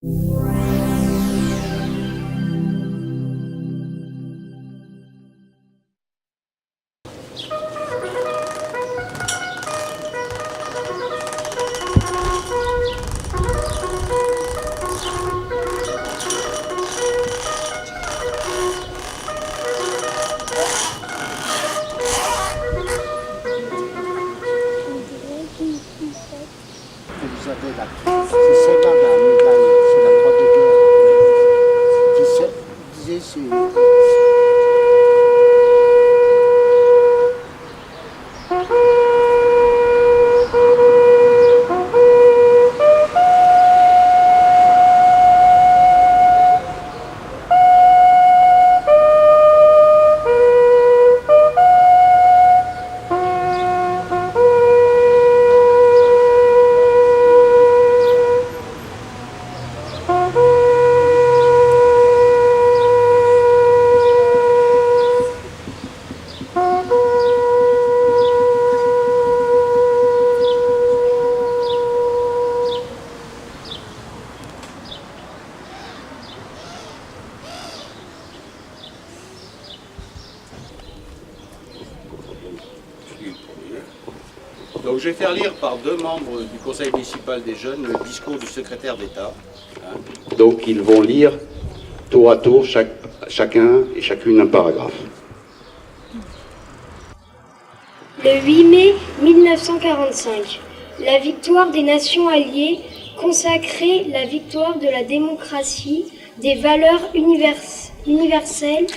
Vous avez la 17 ans la médaille sur la croix de guerre. 17, c'est... Donc je vais faire lire par deux membres du Conseil municipal des jeunes le discours du secrétaire d'État. Donc ils vont lire tour à tour chacun et chacune un paragraphe. Le 8 mai 1945, la victoire des nations alliées consacrait la victoire de la démocratie, des valeurs universelles,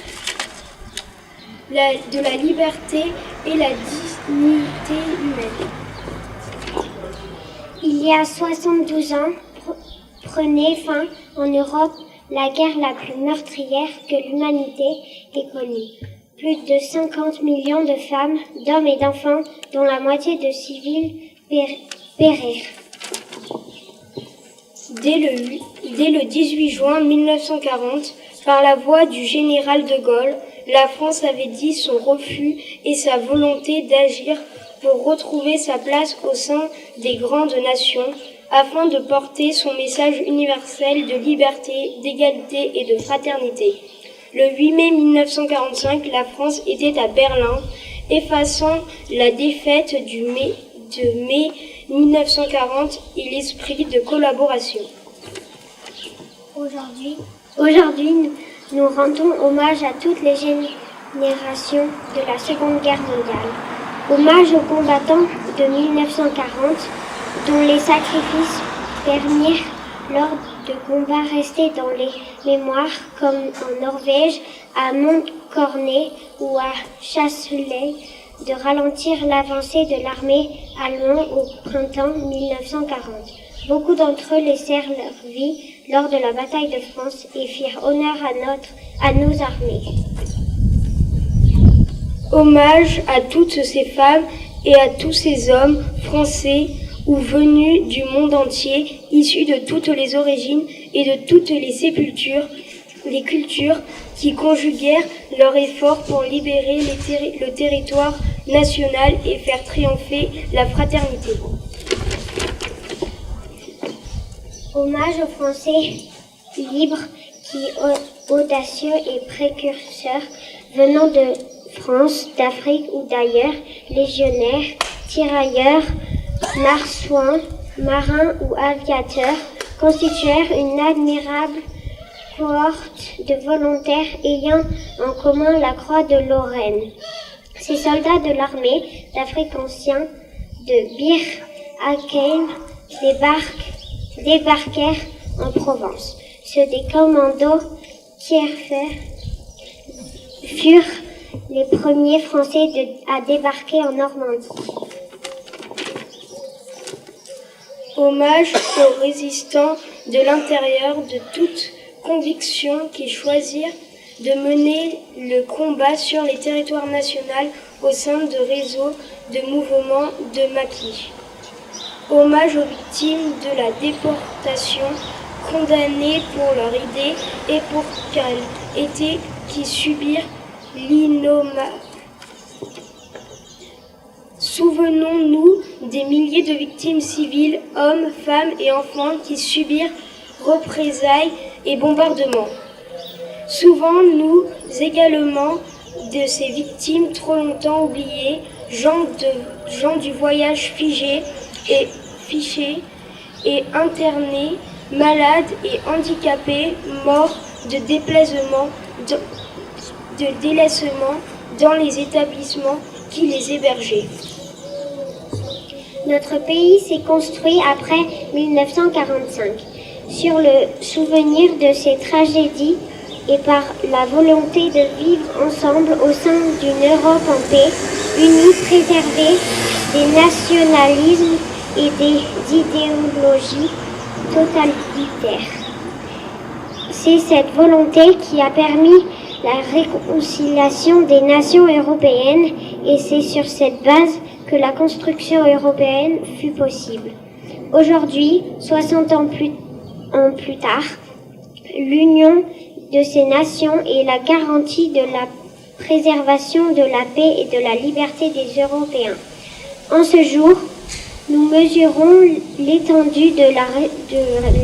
de la liberté et la dignité humaine. Il y a 72 ans, prenait fin en Europe la guerre la plus meurtrière que l'humanité ait connue. Plus de 50 millions de femmes, d'hommes et d'enfants, dont la moitié de civils, périrent. Dès le 18 juin 1940, par la voix du général de Gaulle, la France avait dit son refus et sa volonté d'agir pour retrouver sa place au sein des grandes nations, afin de porter son message universel de liberté, d'égalité et de fraternité. Le 8 mai 1945, la France était à Berlin, effaçant la défaite de mai 1940 et l'esprit de collaboration. Aujourd'hui, nous rendons hommage à toutes les générations de la Seconde Guerre mondiale. Hommage aux combattants de 1940, dont les sacrifices permirent lors de combats restés dans les mémoires, comme en Norvège, à Montcornet ou à Chasselet, de ralentir l'avancée de l'armée allemande au printemps 1940. Beaucoup d'entre eux laissèrent leur vie lors de la bataille de France et firent honneur à nos armées. Hommage à toutes ces femmes et à tous ces hommes français ou venus du monde entier, issus de toutes les origines et de toutes les les cultures qui conjuguèrent leurs efforts pour libérer le territoire national et faire triompher la fraternité. Hommage aux Français libres qui, audacieux et précurseurs, venant de France, d'Afrique ou d'ailleurs, légionnaires, tirailleurs, marsouins, marins ou aviateurs, constituèrent une admirable cohorte de volontaires ayant en commun la croix de Lorraine. Ces soldats de l'armée d'Afrique ancien de Bir Hakeim débarquèrent en Provence. Ceux des commandos Kiefer furent les premiers Français à débarquer en Normandie. Hommage aux résistants de l'intérieur de toute conviction qui choisirent de mener le combat sur les territoires nationaux au sein de réseaux de mouvements de maquis. Hommage aux victimes de la déportation, condamnées pour leur idée et pour qu'elles étaient qui subirent l'innommable. Souvenons-nous des milliers de victimes civiles, hommes, femmes et enfants qui subirent représailles et bombardements. Souvent, nous également, de ces victimes trop longtemps oubliées, gens du voyage fichés et internés, malades et handicapés, morts de délaissement dans les établissements qui les hébergeaient. Notre pays s'est construit après 1945, sur le souvenir de ces tragédies et par la volonté de vivre ensemble au sein d'une Europe en paix, unie, préservée des nationalismes et des idéologies totalitaires. C'est cette volonté qui a permis la réconciliation des nations européennes et c'est sur cette base que la construction européenne fut possible. Aujourd'hui, 60 ans plus tard, l'union de ces nations est la garantie de la préservation de la paix et de la liberté des Européens. En ce jour, nous mesurons l'étendue de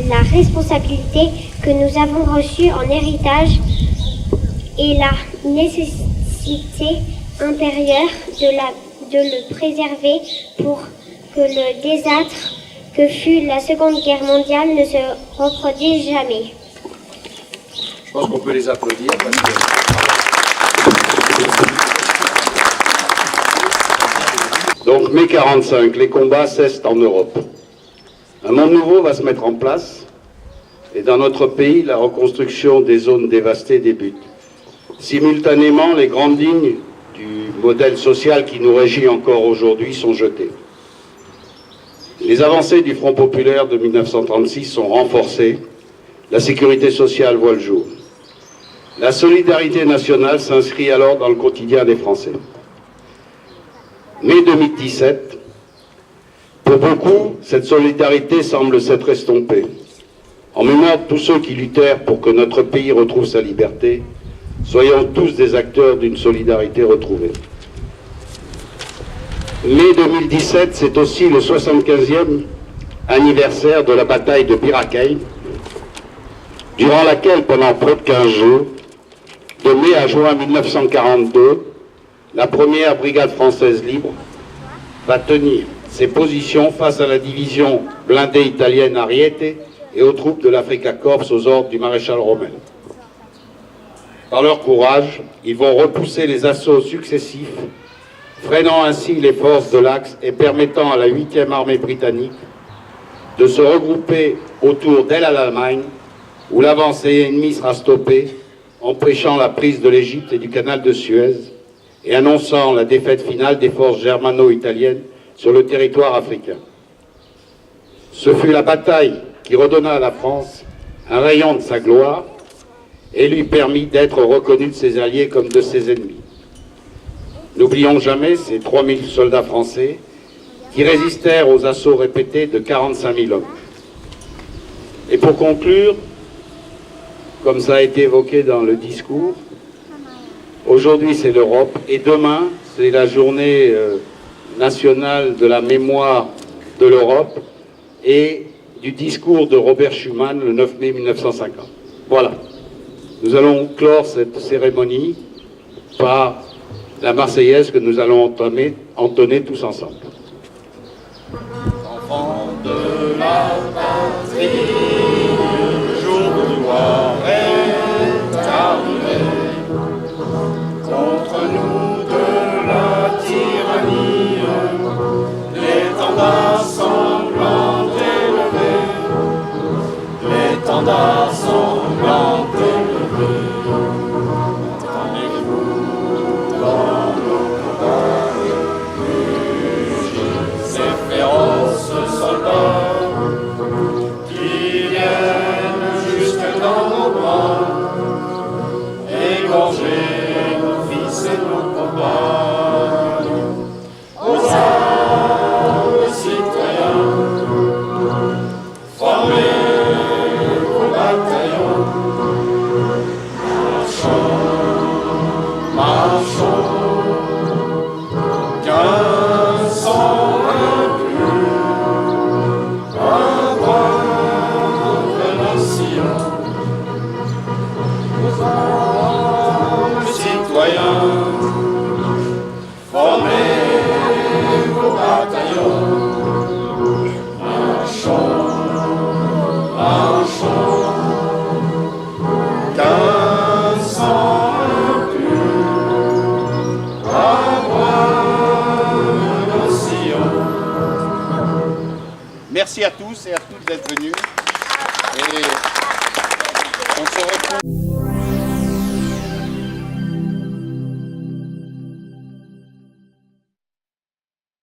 la responsabilité que nous avons reçue en héritage et la nécessité impérieure de le préserver pour que le désastre que fut la Seconde Guerre mondiale ne se reproduise jamais. Je pense qu'on peut les applaudir parce que... Donc mai 45, les combats cessent en Europe. Un monde nouveau va se mettre en place et dans notre pays, la reconstruction des zones dévastées débute. Simultanément, les grandes lignes du modèle social qui nous régit encore aujourd'hui sont jetées. Les avancées du Front populaire de 1936 sont renforcées, la sécurité sociale voit le jour. La solidarité nationale s'inscrit alors dans le quotidien des Français. Mai 2017, pour beaucoup, cette solidarité semble s'être estompée. En mémoire de tous ceux qui luttèrent pour que notre pays retrouve sa liberté, soyons tous des acteurs d'une solidarité retrouvée. Mai 2017, c'est aussi le 75e anniversaire de la bataille de Bir Hakeim, durant laquelle, pendant près de 15 jours, de mai à juin 1942, la première brigade française libre va tenir ses positions face à la division blindée italienne Ariete et aux troupes de l'Africa Corps aux ordres du maréchal Rommel. Par leur courage, ils vont repousser les assauts successifs, freinant ainsi les forces de l'Axe et permettant à la 8e armée britannique de se regrouper autour d'El Alamein, où l'avancée ennemie sera stoppée, empêchant la prise de l'Égypte et du canal de Suez et annonçant la défaite finale des forces germano-italiennes sur le territoire africain. Ce fut la bataille qui redonna à la France un rayon de sa gloire et lui permit d'être reconnu de ses alliés comme de ses ennemis. N'oublions jamais ces 3000 soldats français qui résistèrent aux assauts répétés de 45 000 hommes. Et pour conclure, comme ça a été évoqué dans le discours, aujourd'hui c'est l'Europe et demain c'est la journée nationale de la mémoire de l'Europe et du discours de Robert Schuman le 9 mai 1950. Voilà. Nous allons clore cette cérémonie par la Marseillaise que nous allons entonner tous ensemble. Enfants de la patrie, le jour de gloire est arrivé. Contre nous de la tyrannie, l'étendard sanglant élevé, l'étendard sanglant élevé. Entendez-vous dans nos combats ces féroces soldats qui viennent jusque dans nos bras, égorger nos fils et nos compagnes. Aux armes, citoyens, formez vos bataillons. merci à tous et à toutes d'être venus. Et on se retrouve.